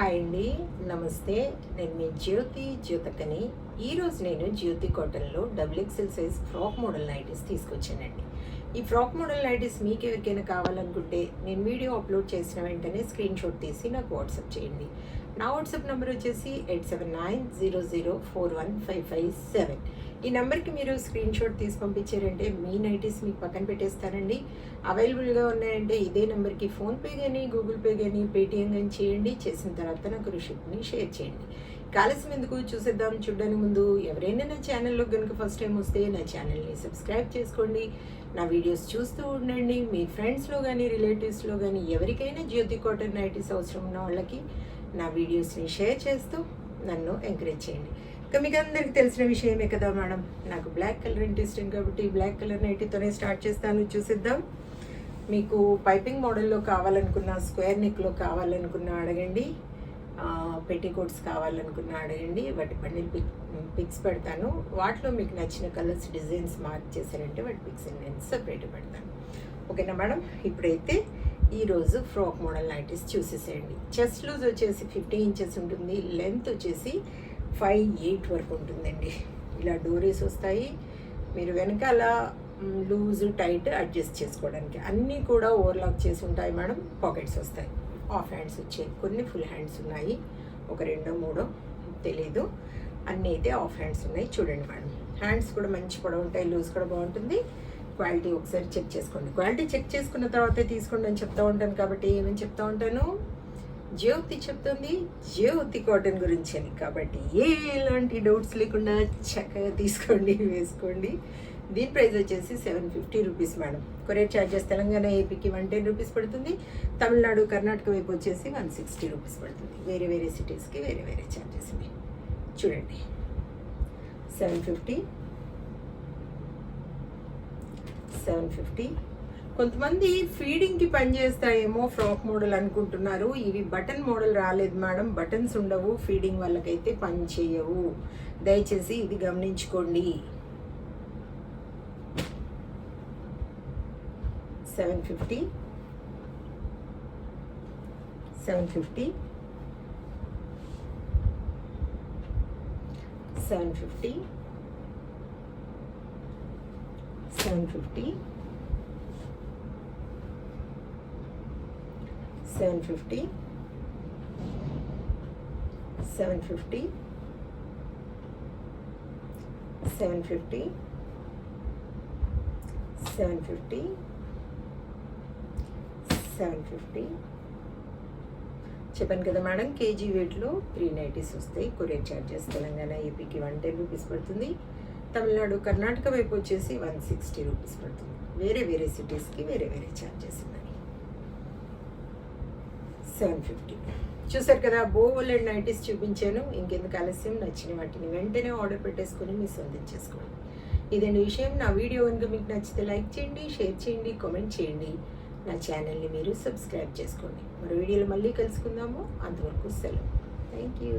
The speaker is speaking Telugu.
హాయ్ అండి, నమస్తే. నేను మీ జ్యోతకని. ఈరోజు నేను జ్యోతి కాటన్లో XXL size frock model nighties తీసుకొచ్చానండి. ఈ ఫ్రాక్ మోడల్ నైటీస్ మీకు ఎవరికైనా కావాలనుకుంటే నేను వీడియో అప్లోడ్ చేసిన వెంటనే స్క్రీన్ షాట్ తీసి నాకు వాట్సాప్ చేయండి. నా వాట్సాప్ నెంబర్ వచ్చేసి 8790041557. ఈ నెంబర్కి మీరు స్క్రీన్ షాట్ తీసి పంపించారంటే మీ నైటీస్ మీకు పక్కన పెట్టేస్తానండి. అవైలబుల్గా ఉన్నాయంటే ఇదే నెంబర్కి ఫోన్పే కానీ గూగుల్ పే కానీ పేటిఎం కానీ చేయండి. చేసిన తర్వాత నాకు రిసిప్ట్ని షేర్ చేయండి. ఆలస్యం ఎందుకు, చూసేద్దాం. చూడడానికి ముందు ఎవరైనా నా ఛానల్లో కనుక ఫస్ట్ టైం వస్తే నా ఛానల్ని సబ్స్క్రైబ్ చేసుకోండి. నా వీడియోస్ చూస్తూ ఉండండి. మీ ఫ్రెండ్స్లో కానీ రిలేటివ్స్లో కానీ ఎవరికైనా జ్యోతి కాటన్ నైటీస్ అవసరం ఉన్న వాళ్ళకి నా వీడియోస్ని షేర్ చేస్తూ నన్ను ఎంకరేజ్ చేయండి. ఇక మీకు అందరికి తెలిసిన విషయమే కదా మేడం, నాకు బ్లాక్ కలర్ అంటే ఇష్టం కాబట్టి బ్లాక్ కలర్ నైటీతోనే స్టార్ట్ చేస్తాను. చూసిద్దాం. మీకు పైపింగ్ మోడల్లో కావాలనుకున్న, స్క్వేర్ నెక్లో కావాలనుకున్న అడగండి. పెట్టికోట్స్ కావాలనుకున్న అడగండి. వాటి బండిల్ పిక్స్ పెడతాను. వాటిలో మీకు నచ్చిన కలర్స్, డిజైన్స్ మార్క్ చేశారంటే వాటి పిక్స్ నేను సపరేట్ పెడతాను. ఓకేనా మేడం? ఇప్పుడైతే ఈరోజు ఫ్రాక్ మోడల్ నైటీస్ చూసేసేయండి. చెస్ట్ లూజ్ వచ్చేసి 50 ఇంచెస్ ఉంటుంది. లెంత్ వచ్చేసి 5'8" వరకు ఉంటుందండి. ఇలా డోరీస్ వస్తాయి. మీరు వెనకాల లూజ్ టైట్ అడ్జస్ట్ చేసుకోవడానికి అన్నీ కూడా ఓవర్లాక్ చేసి ఉంటాయి మేడం. పాకెట్స్ వస్తాయి. హాఫ్ హ్యాండ్స్ వచ్చాయి. కొన్ని ఫుల్ హ్యాండ్స్ ఉన్నాయి. ఒక 2-3 తెలీదు. అన్నీ అయితే హాఫ్ హ్యాండ్స్ ఉన్నాయి. చూడండి మేడం, హ్యాండ్స్ కూడా మంచి పొడవు ఉంటాయి. లూజ్ కూడా బాగుంటుంది. క్వాలిటీ ఒకసారి చెక్ చేసుకోండి. క్వాలిటీ చెక్ చేసుకున్న తర్వాతే తీసుకోండి అని చెప్తూ ఉంటాను. కాబట్టి ఏమని చెప్తూ ఉంటాను, జ్యోతి చెప్తుంది జ్యోతి కాటన్ గురించి అని. కాబట్టి ఎలాంటి డౌట్స్ లేకుండా చక్కగా తీసుకోండి, వేసుకోండి. దీని ప్రైస్ వచ్చేసి 750 rupees madam. Courier charges Telangana ఏపీకి 110 రూపీస్ పడుతుంది. తమిళనాడు, కర్ణాటక వైపు వచ్చేసి 160 రూపీస్ పడుతుంది. వేరే వేరే సిటీస్కి వేరే వేరే ఛార్జెస్ ఉన్నాయి. చూడండి, 750. కొంతమంది ఫీడింగ్కి పనిచేస్తాయేమో ఫ్రాక్ మోడల్ అనుకుంటున్నారు. ఇవి బటన్ మోడల్ రాలేదు మేడం. బటన్స్ ఉండవు. ఫీడింగ్ వాళ్ళకైతే పని చేయవు. దయచేసి ఇది గమనించుకోండి. 750 750 750 750 750 750 750 750 750. చెప్పాను కదా మేడం, కేజీ వెయిట్లో 3 నైటీస్ వస్తాయి. కొరియర్ ఛార్జెస్ తెలంగాణ ఏపీకి 110 రూపీస్ పడుతుంది. తమిళనాడు, కర్ణాటక వైపు వచ్చేసి 160 రూపీస్ పడుతుంది. వేరే వేరే సిటీస్కి వేరే వేరే ఛార్జెస్ ఉన్నాయి. 750. చూసారు కదా, బోలెడ్ నైటీస్ చూపించాను. ఇంకెందుకు ఆలస్యం, నచ్చిన వాటిని వెంటనే ఆర్డర్ పెట్టేసుకొని మీ సొంతం చేసుకోండి. ఇదండి విషయం. నా వీడియో కనుక మీకు నచ్చితే లైక్ చేయండి, షేర్ చేయండి, కామెంట్ చేయండి. నా ఛానల్ని మీరు సబ్స్క్రైబ్ చేసుకోండి. మరో వీడియోలో మళ్ళీ కలుసుకుందాము. అంతవరకు సెలవు. Thank you.